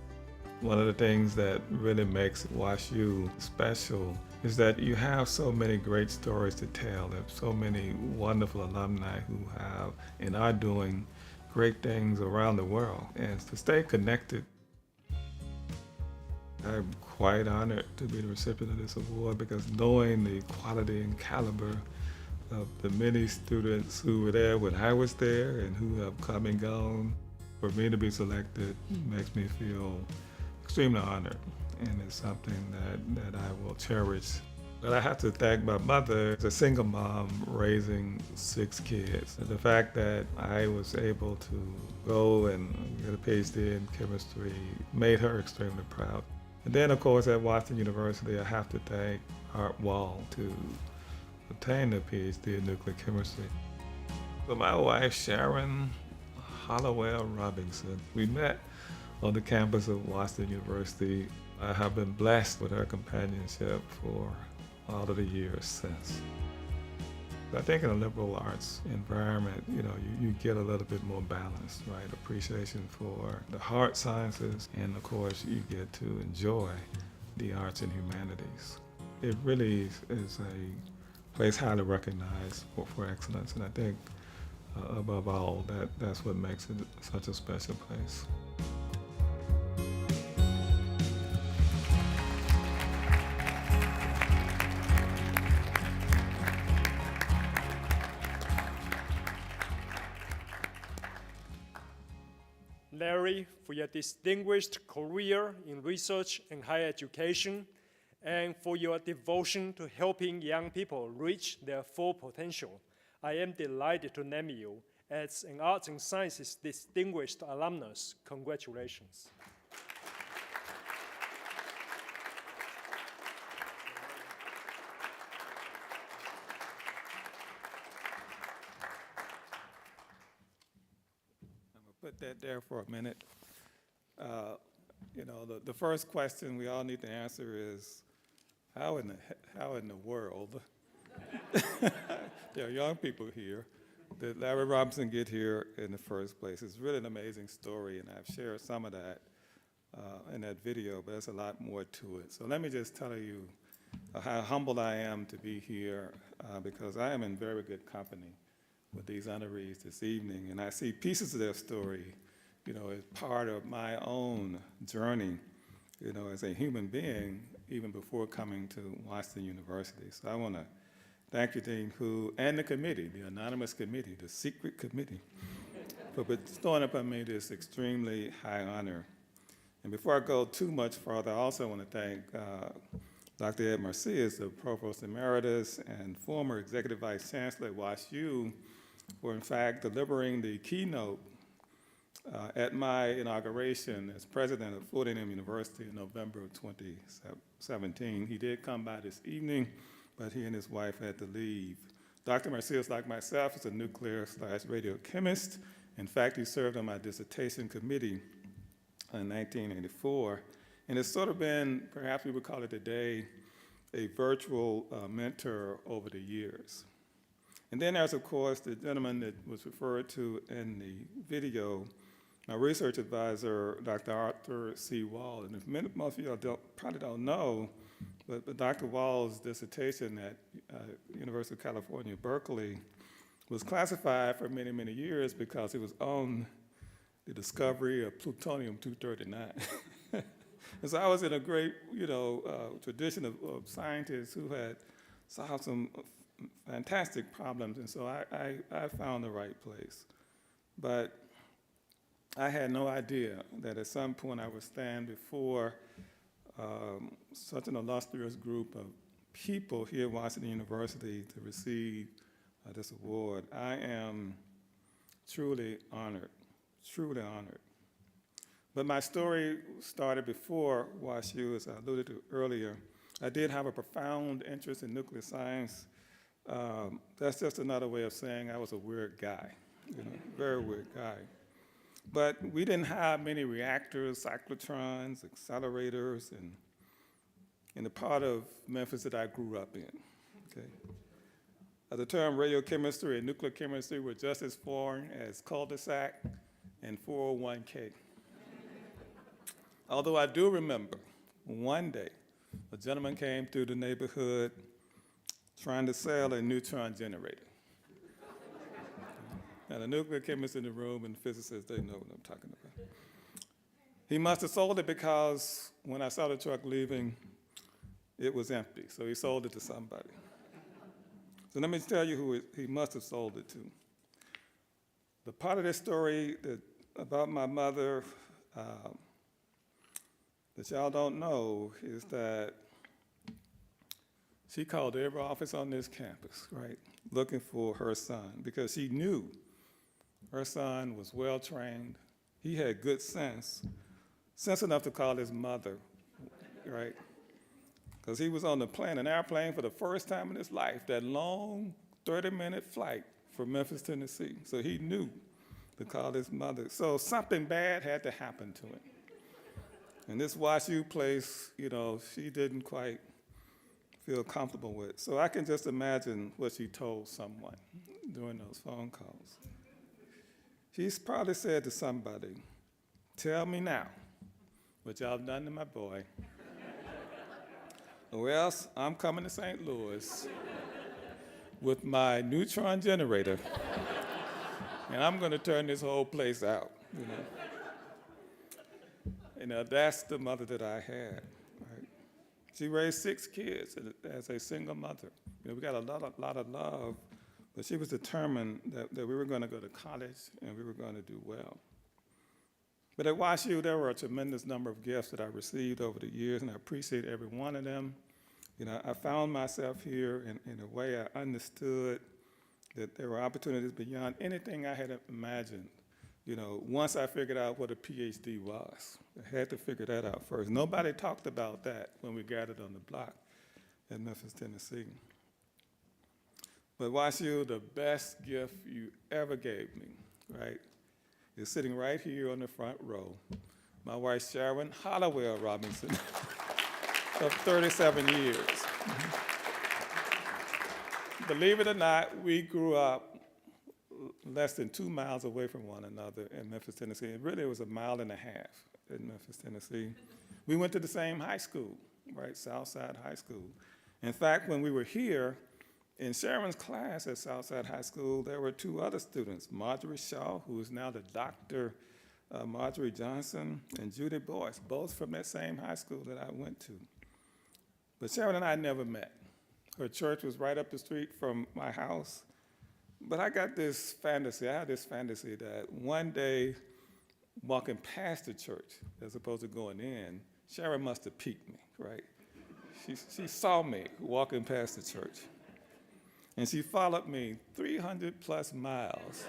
Speaker 11: One of the things that really makes WashU special is that you have so many great stories to tell. There's so many wonderful alumni who have and are doing great things around the world. And to stay connected, I'm quite honored to be the recipient of this award because knowing the quality and caliber of the many students who were there when I was there and who have come and gone, for me to be selected makes me feel extremely honored, and it's something that I will cherish. But I have to thank my mother, as a single mom raising 6 kids. The fact that I was able to go and get a PhD in chemistry made her extremely proud. And then, of course, at Washington University, I have to thank Art Wall to obtain a PhD in nuclear chemistry. So my wife, Sharon Hollowell Robinson, we met on the campus of Washington University. I have been blessed with her companionship for all of the years since. I think in a liberal arts environment, you get a little bit more balance, right? Appreciation for the hard sciences, and of course, you get to enjoy the arts and humanities. It really is a place highly recognized for excellence, and I think above all, that's what makes it such a special place.
Speaker 2: Larry, for your distinguished career in research and higher education, and for your devotion to helping young people reach their full potential. I am delighted to name you as an Arts and Sciences Distinguished Alumnus. Congratulations.
Speaker 11: Put that there for a minute. The first question we all need to answer is, how in the world, there are young people here, did Larry Robinson get here in the first place? It's really an amazing story, and I've shared some of that in that video, but there's a lot more to it. So let me just tell you how humbled I am to be here, because I am in very good company with these honorees this evening, and I see pieces of their story, as part of my own journey, as a human being, even before coming to Washington University. So I want to thank you, Dean Hu, and the committee, the anonymous committee, the secret committee, for bestowing upon me this extremely high honor. And before I go too much further, I also want to thank Dr. Ed Marcias, the Provost Emeritus and former Executive Vice Chancellor at WashU, for in fact delivering the keynote at my inauguration as president of Florida University in November of 2017. He did come by this evening, but he and his wife had to leave. Dr. Marcius, like myself, is a nuclear/radiochemist. In fact, he served on my dissertation committee in 1984. And it's sort of been, perhaps we would call it today, a virtual mentor over the years. And then there's, of course, the gentleman that was referred to in the video, my research advisor, Dr. Arthur C. Wall. And if most of you probably don't know, but Dr. Wall's dissertation at University of California, Berkeley, was classified for many, many years because it was on the discovery of plutonium-239. And so I was in a great, tradition of scientists who had solved some fantastic problems, and so I found the right place. But I had no idea that at some point I would stand before such an illustrious group of people here at Washington University to receive this award. I am truly honored, truly honored. But my story started before WashU, as I alluded to earlier. I did have a profound interest in nuclear science. That's just another way of saying I was a weird guy, very weird guy. But we didn't have many reactors, cyclotrons, accelerators, and in the part of Memphis that I grew up in, okay? The term radiochemistry and nuclear chemistry were just as foreign as cul-de-sac and 401k. Although I do remember one day a gentleman came through the neighborhood trying to sell a neutron generator. Now, the nuclear chemists in the room and the physicists, they know what I'm talking about. He must have sold it because when I saw the truck leaving, it was empty, so he sold it to somebody. So let me tell you who he must have sold it to. The part of this story about my mother that y'all don't know is that she called every office on this campus, right, looking for her son because she knew her son was well-trained. He had good sense enough to call his mother, right? Because he was on an airplane for the first time in his life, that long 30-minute flight from Memphis, Tennessee. So he knew to call his mother. So something bad had to happen to him. And this WashU place, she didn't quite feel comfortable with. So I can just imagine what she told someone during those phone calls. She's probably said to somebody, "Tell me now what y'all done to my boy, or else I'm coming to St. Louis with my neutron generator, and I'm going to turn this whole place out." That's the mother that I had. Right? She raised 6 kids as a single mother. We got a lot of love, but she was determined that we were going to go to college and we were going to do well. But at WashU, there were a tremendous number of gifts that I received over the years, and I appreciate every one of them. I found myself here in a way I understood that there were opportunities beyond anything I had imagined. Once I figured out what a PhD was, I had to figure that out first. Nobody talked about that when we gathered on the block in Memphis, Tennessee. But WashU, the best gift you ever gave me, right, is sitting right here on the front row. My wife, Sharon Hollowell Robinson, of 37 years. Believe it or not, we grew up less than 2 miles away from one another in Memphis, Tennessee. It really was 1.5 miles in Memphis, Tennessee. We went to the same high school, right, Southside High School. In fact, when we were here, in Sharon's class at Southside High School, there were 2 other students, Marjorie Shaw, who is now the Dr. Marjorie Johnson, and Judy Boyce, both from that same high school that I went to. But Sharon and I never met. Her church was right up the street from my house. But I had this fantasy that one day, walking past the church, as opposed to going in, Sharon must have peeked me, right? She saw me walking past the church. And she followed me 300 plus miles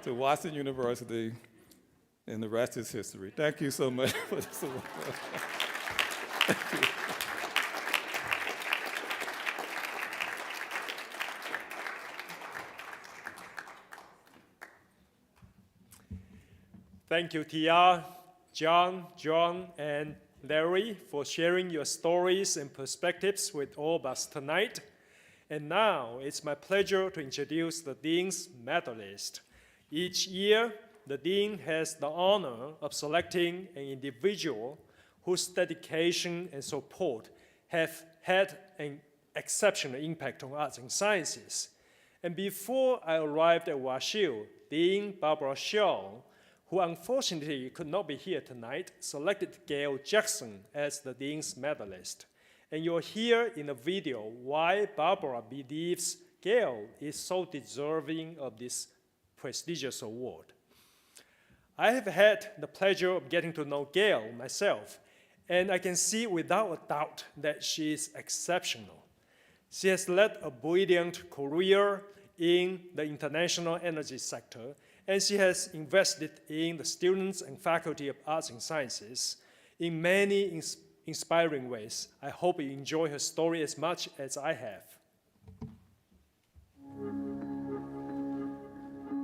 Speaker 11: to Washington University, and the rest is history. Thank you so much for this award. Thank you.
Speaker 2: Thank you, Tia, John, and Larry for sharing your stories and perspectives with all of us tonight. And now it's my pleasure to introduce the Dean's Metalist. Each year, the Dean has the honor of selecting an individual whose dedication and support have had an exceptional impact on arts and sciences. And before I arrived at WashU, Dean Barbara Shaw, who unfortunately could not be here tonight, selected Gail Jackson as the Dean's Medalist. And you'll hear in the video why Barbara believes Gail is so deserving of this prestigious award. I have had the pleasure of getting to know Gail myself, and I can see without a doubt that she is exceptional. She has led a brilliant career in the international energy sector, and she has invested in the students and faculty of arts and sciences in many inspiring ways. I hope you enjoy her story as much as I have.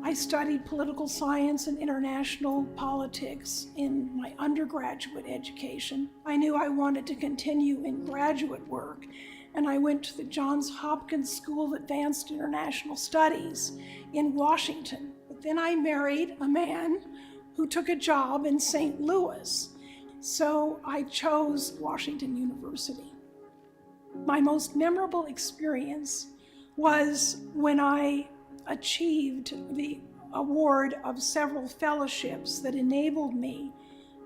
Speaker 12: I studied political science and international politics in my undergraduate education. I knew I wanted to continue in graduate work, and I went to the Johns Hopkins School of Advanced International Studies in Washington. But then I married a man who took a job in St. Louis, so I chose Washington University. My most memorable experience was when I achieved the award of several fellowships that enabled me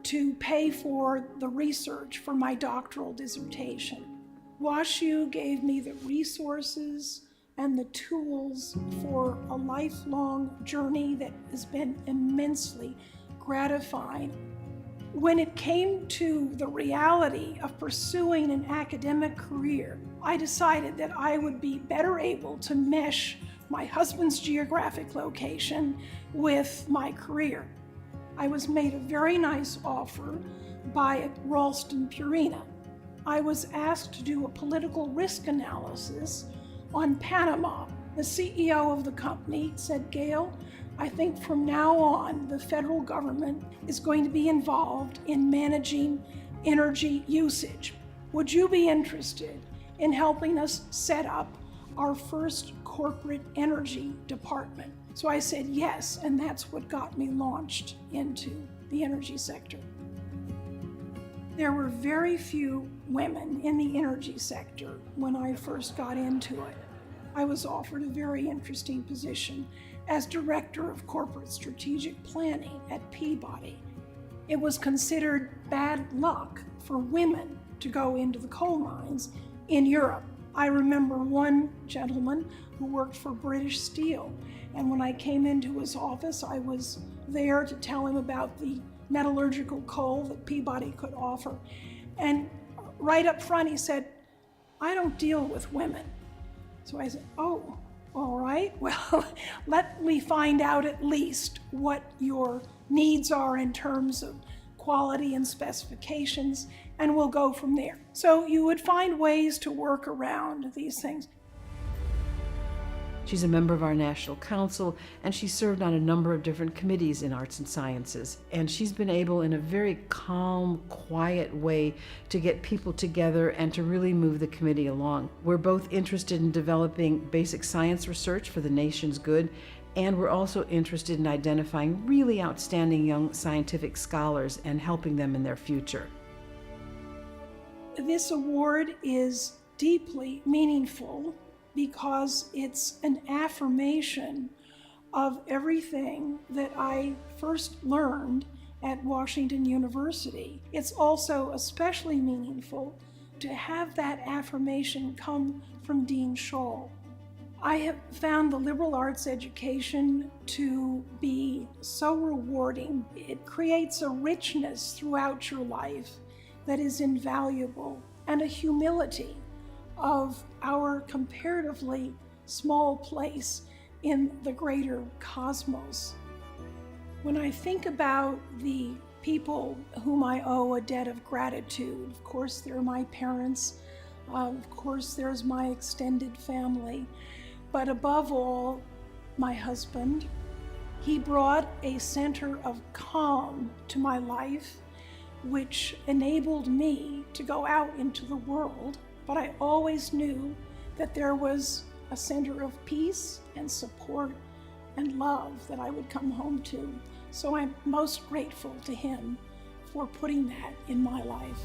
Speaker 12: to pay for the research for my doctoral dissertation. WashU gave me the resources and the tools for a lifelong journey that has been immensely gratifying. When it came to the reality of pursuing an academic career, I decided that I would be better able to mesh my husband's geographic location with my career. I was made a very nice offer by Ralston Purina. I was asked to do a political risk analysis on Panama. The CEO of the company said, "Gail, I think from now on the federal government is going to be involved in managing energy usage. Would you be interested in helping us set up our first corporate energy department?" So I said yes, and that's what got me launched into the energy sector. There were very few women in the energy sector when I first got into it. I was offered a very interesting position as Director of Corporate Strategic Planning at Peabody. It was considered bad luck for women to go into the coal mines in Europe. I remember one gentleman who worked for British Steel, and when I came into his office, I was there to tell him about the metallurgical coal that Peabody could offer. And right up front he said, "I don't deal with women." So I said, "Oh, all right, well, let me find out at least what your needs are in terms of quality and specifications, and we'll go from there." So you would find ways to work around these things.
Speaker 13: She's a member of our National Council, and she served on a number of different committees in arts and sciences. And she's been able, in a very calm, quiet way, to get people together and to really move the committee along. We're both interested in developing basic science research for the nation's good, and we're also interested in identifying really outstanding young scientific scholars and helping them in their future.
Speaker 12: This award is deeply meaningful because it's an affirmation of everything that I first learned at Washington University. It's also especially meaningful to have that affirmation come from Dean Scholl. I have found the liberal arts education to be so rewarding. It creates a richness throughout your life that is invaluable, and a humility of our comparatively small place in the greater cosmos. When I think about the people whom I owe a debt of gratitude, of course there are my parents, of course there's my extended family, but above all, my husband, He brought a center of calm to my life, which enabled me to go out into the world, but I always knew that there was a center of peace and support and love that I would come home to. So I'm most grateful to him for putting that in my life.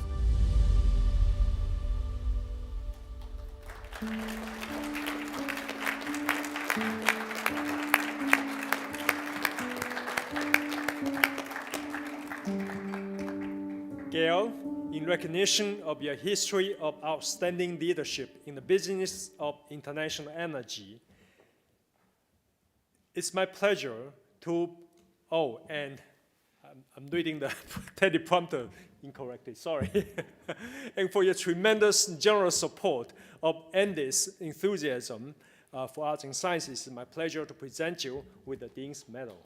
Speaker 2: Gail, in recognition of your history of outstanding leadership in the business of international energy, it's my pleasure to, and I'm reading the teleprompter incorrectly, sorry. And for your tremendous generous support of endless enthusiasm for arts and sciences, it's my pleasure to present you with the Dean's Medal.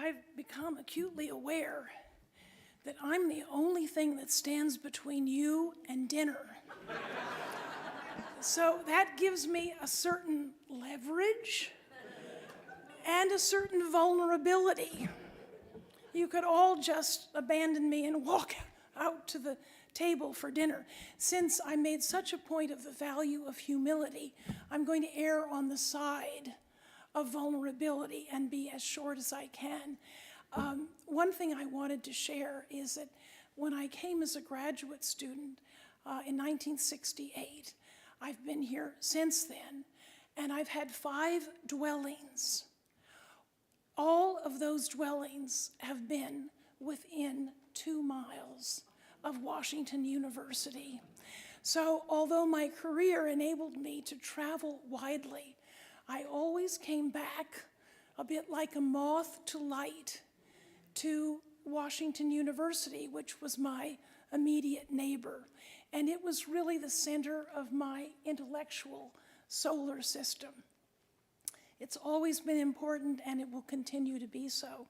Speaker 12: I've become acutely aware that I'm the only thing that stands between you and dinner. So that gives me a certain leverage and a certain vulnerability. You could all just abandon me and walk out to the table for dinner. Since I made such a point of the value of humility, I'm going to err on the side of vulnerability and be as short as I can. One thing I wanted to share is that when I came as a graduate student in 1968, I've been here since then, and I've had 5 dwellings. All of those dwellings have been within 2 miles of Washington University. So although my career enabled me to travel widely, I always came back a bit like a moth to light to Washington University, which was my immediate neighbor. And it was really the center of my intellectual solar system. It's always been important, and it will continue to be so.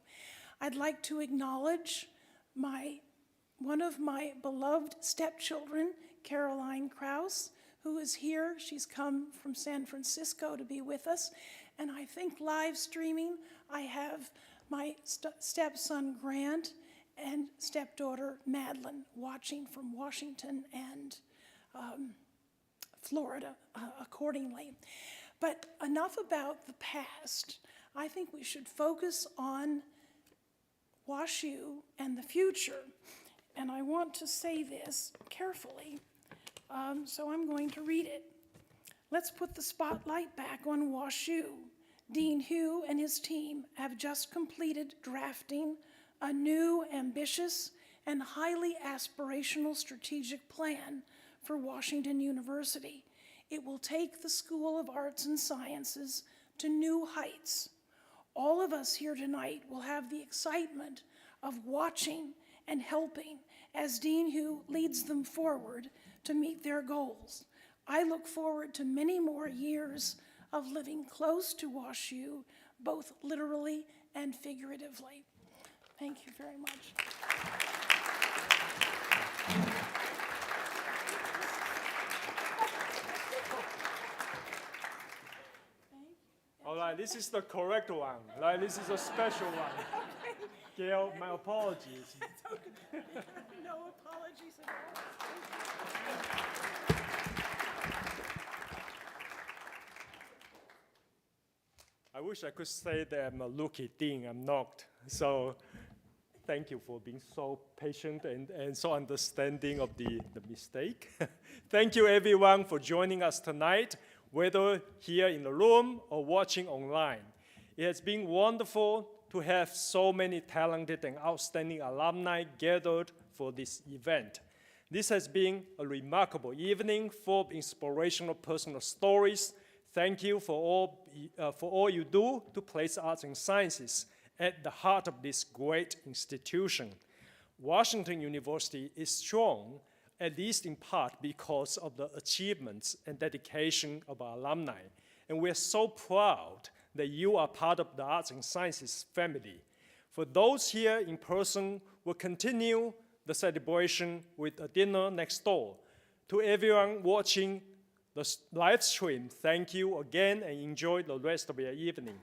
Speaker 12: I'd like to acknowledge one of my beloved stepchildren, Caroline Kraus, who is here. She's come from San Francisco to be with us. And I think live streaming, I have my stepson Grant and stepdaughter Madeline watching from Washington and Florida accordingly. But enough about the past. I think we should focus on WashU and the future. And I want to say this carefully, so I'm going to read it. Let's put the spotlight back on WashU. Dean Hugh and his team have just completed drafting a new, ambitious, and highly aspirational strategic plan for Washington University. It will take the School of Arts and Sciences to new heights. All of us here tonight will have the excitement of watching and helping as Dean Hugh leads them forward to meet their goals. I look forward to many more years of living close to WashU, both literally and figuratively. Thank you very much.
Speaker 2: All right, this is the correct one. Right, this is a special one. Gail, my apologies.
Speaker 12: No apologies at all.
Speaker 2: I wish I could say that I'm a lucky dean. I'm not. So thank you for being so patient and so understanding of the mistake. Thank you, everyone, for joining us tonight, whether here in the room or watching online. It has been wonderful to have so many talented and outstanding alumni gathered for this event. This has been a remarkable evening full of inspirational personal stories. Thank you for all you do to place arts and sciences at the heart of this great institution. Washington University is strong, at least in part because of the achievements and dedication of our alumni. And we're so proud that you are part of the arts and sciences family. For those here in person, we'll continue the celebration with a dinner next door. To everyone watching the live stream, thank you again and enjoy the rest of your evening.